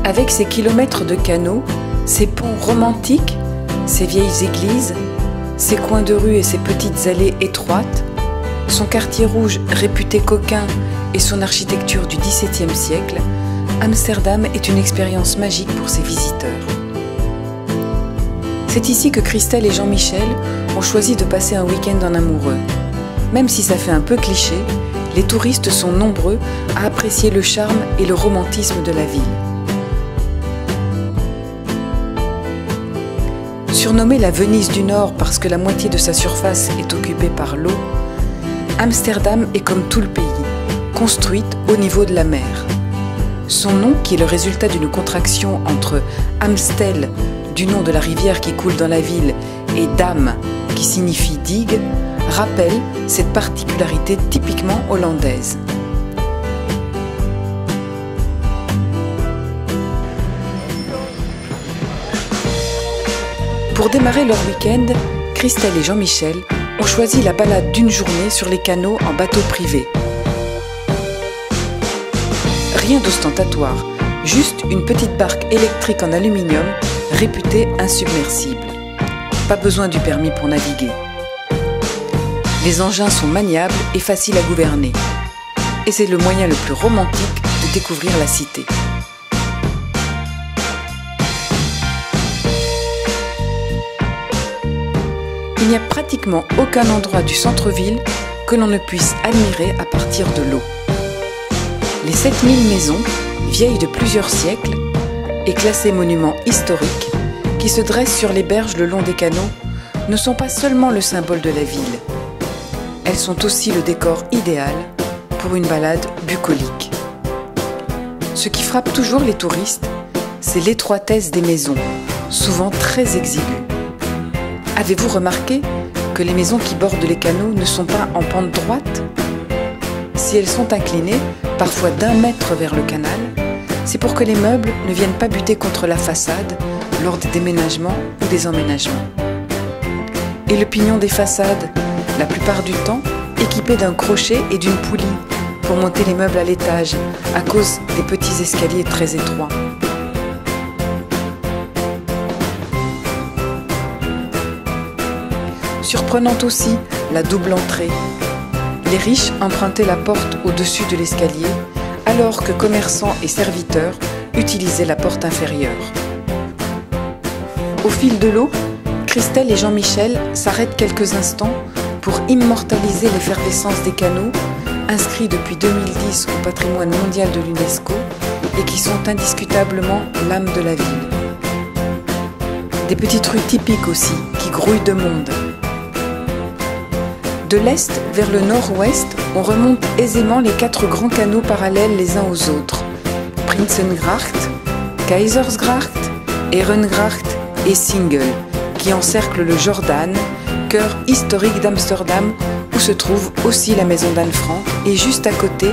Avec ses kilomètres de canaux, ses ponts romantiques, ses vieilles églises, ses coins de rue et ses petites allées étroites, son quartier rouge réputé coquin et son architecture du XVIIe siècle, Amsterdam est une expérience magique pour ses visiteurs. C'est ici que Christelle et Jean-Michel ont choisi de passer un week-end en amoureux. Même si ça fait un peu cliché, les touristes sont nombreux à apprécier le charme et le romantisme de la ville. Surnommée la Venise du Nord parce que la moitié de sa surface est occupée par l'eau, Amsterdam est comme tout le pays, construite au niveau de la mer. Son nom, qui est le résultat d'une contraction entre Amstel, du nom de la rivière qui coule dans la ville, et Dam, qui signifie digue, rappelle cette particularité typiquement hollandaise. Pour démarrer leur week-end, Christelle et Jean-Michel ont choisi la balade d'une journée sur les canaux en bateau privé. Rien d'ostentatoire, juste une petite barque électrique en aluminium réputée insubmersible. Pas besoin du permis pour naviguer. Les engins sont maniables et faciles à gouverner. Et c'est le moyen le plus romantique de découvrir la cité. Il n'y a pratiquement aucun endroit du centre-ville que l'on ne puisse admirer à partir de l'eau. Les 7000 maisons, vieilles de plusieurs siècles et classées monuments historiques, qui se dressent sur les berges le long des canaux, ne sont pas seulement le symbole de la ville. Elles sont aussi le décor idéal pour une balade bucolique. Ce qui frappe toujours les touristes, c'est l'étroitesse des maisons, souvent très exiguës. Avez-vous remarqué que les maisons qui bordent les canaux ne sont pas en pente droite? Si elles sont inclinées, parfois d'1 mètre vers le canal, c'est pour que les meubles ne viennent pas buter contre la façade lors des déménagements ou des emménagements. Et le pignon des façades, la plupart du temps, équipé d'un crochet et d'une poulie pour monter les meubles à l'étage à cause des petits escaliers très étroits. Surprenante aussi, la double entrée. Les riches empruntaient la porte au-dessus de l'escalier, alors que commerçants et serviteurs utilisaient la porte inférieure. Au fil de l'eau, Christelle et Jean-Michel s'arrêtent quelques instants pour immortaliser l'effervescence des canaux, inscrits depuis 2010 au patrimoine mondial de l'UNESCO et qui sont indiscutablement l'âme de la ville. Des petites rues typiques aussi, qui grouillent de monde. De l'est vers le nord-ouest, on remonte aisément les 4 grands canaux parallèles les uns aux autres. Prinsengracht, Keizersgracht, Herengracht et Singel, qui encerclent le Jordan, cœur historique d'Amsterdam, où se trouve aussi la maison d'Anne Frank, et juste à côté,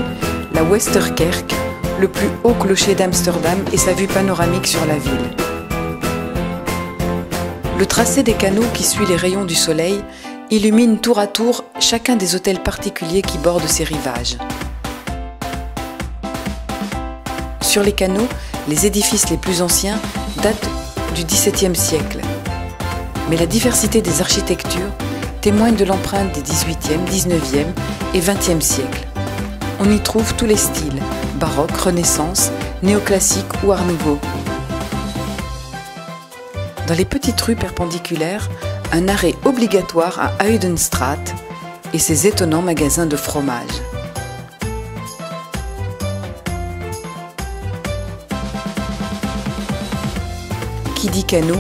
la Westerkerk, le plus haut clocher d'Amsterdam et sa vue panoramique sur la ville. Le tracé des canaux qui suit les rayons du soleil illumine tour à tour chacun des hôtels particuliers qui bordent ces rivages. Sur les canaux, les édifices les plus anciens datent du XVIIe siècle. Mais la diversité des architectures témoigne de l'empreinte des XVIIIe, XIXe et XXe siècles. On y trouve tous les styles, baroque, renaissance, néoclassique ou art nouveau. Dans les petites rues perpendiculaires, un arrêt obligatoire à Uydenstraat et ses étonnants magasins de fromage. Qui dit canot,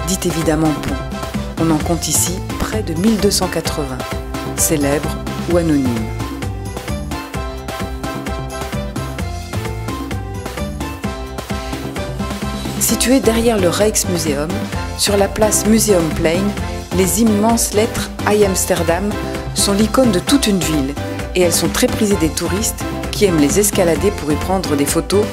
dit évidemment pont. On en compte ici près de 1280, célèbres ou anonymes. Situé derrière le Rijksmuseum, sur la place Museumplein, les immenses lettres I Amsterdam sont l'icône de toute une ville et elles sont très prisées des touristes qui aiment les escalader pour y prendre des photos.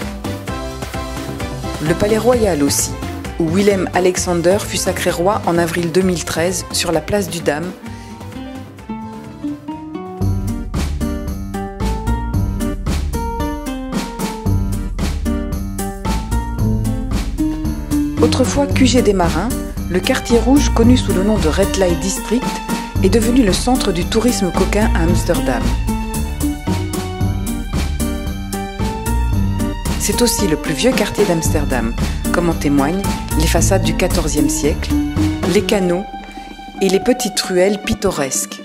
Le Palais Royal aussi, où Willem Alexander fut sacré roi en avril 2013 sur la place du Dam. Autrefois QG des marins, le quartier rouge, connu sous le nom de Red Light District, est devenu le centre du tourisme coquin à Amsterdam. C'est aussi le plus vieux quartier d'Amsterdam, comme en témoignent les façades du XIVe siècle, les canaux et les petites ruelles pittoresques.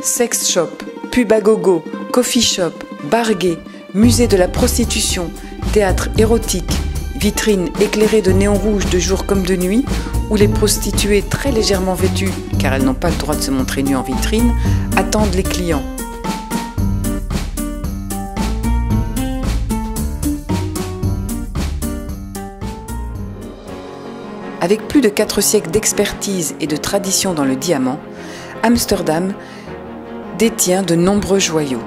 Sex shop, pub à gogo, coffee shop, bar gay, musée de la prostitution, théâtre érotique, vitrines éclairées de néons rouges de jour comme de nuit, où les prostituées très légèrement vêtues, car elles n'ont pas le droit de se montrer nues en vitrine, attendent les clients. Avec plus de 4 siècles d'expertise et de tradition dans le diamant, Amsterdam détient de nombreux joyaux.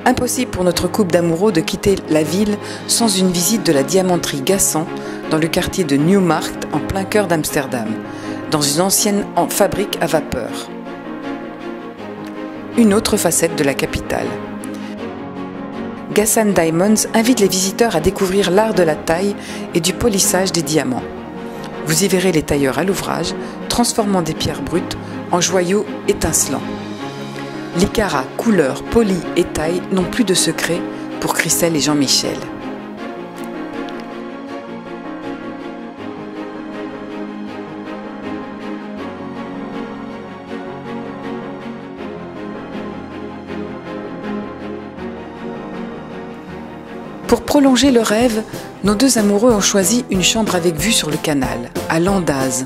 Impossible pour notre couple d'amoureux de quitter la ville sans une visite de la diamanterie Gassan dans le quartier de Newmarkt en plein cœur d'Amsterdam, dans une ancienne fabrique à vapeur. Une autre facette de la capitale. Gassan Diamonds invite les visiteurs à découvrir l'art de la taille et du polissage des diamants. Vous y verrez les tailleurs à l'ouvrage, transformant des pierres brutes en joyaux étincelants. Les carats, couleurs, polis et tailles n'ont plus de secret pour Christelle et Jean-Michel. Pour prolonger le rêve, nos deux amoureux ont choisi une chambre avec vue sur le canal, à Landaz,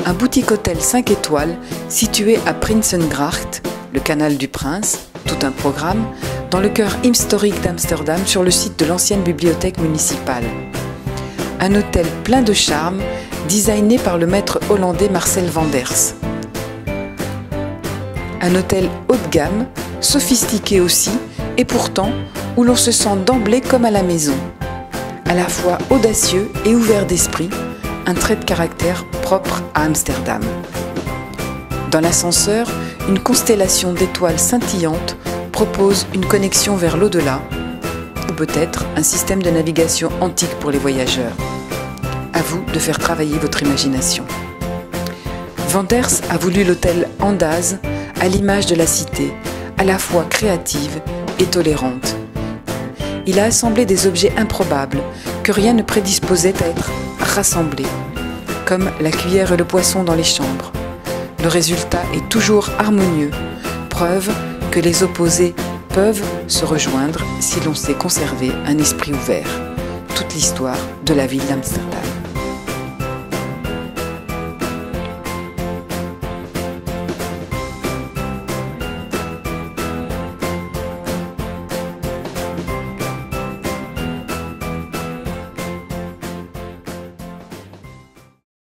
un boutique-hôtel 5 étoiles situé à Prinsengracht, le canal du Prince, tout un programme, dans le cœur historique d'Amsterdam sur le site de l'ancienne bibliothèque municipale. Un hôtel plein de charme, designé par le maître hollandais Marcel Vanders. Un hôtel haut de gamme, sophistiqué aussi, et pourtant où l'on se sent d'emblée comme à la maison. À la fois audacieux et ouvert d'esprit, un trait de caractère propre à Amsterdam. Dans l'ascenseur, une constellation d'étoiles scintillantes propose une connexion vers l'au-delà, ou peut-être un système de navigation antique pour les voyageurs. À vous de faire travailler votre imagination. Vanders a voulu l'hôtel Andaz à l'image de la cité, à la fois créative et tolérante. Il a assemblé des objets improbables que rien ne prédisposait à être rassemblés, comme la cuillère et le poisson dans les chambres. Le résultat est toujours harmonieux, preuve que les opposés peuvent se rejoindre si l'on sait conserver un esprit ouvert. Toute l'histoire de la ville d'Amsterdam.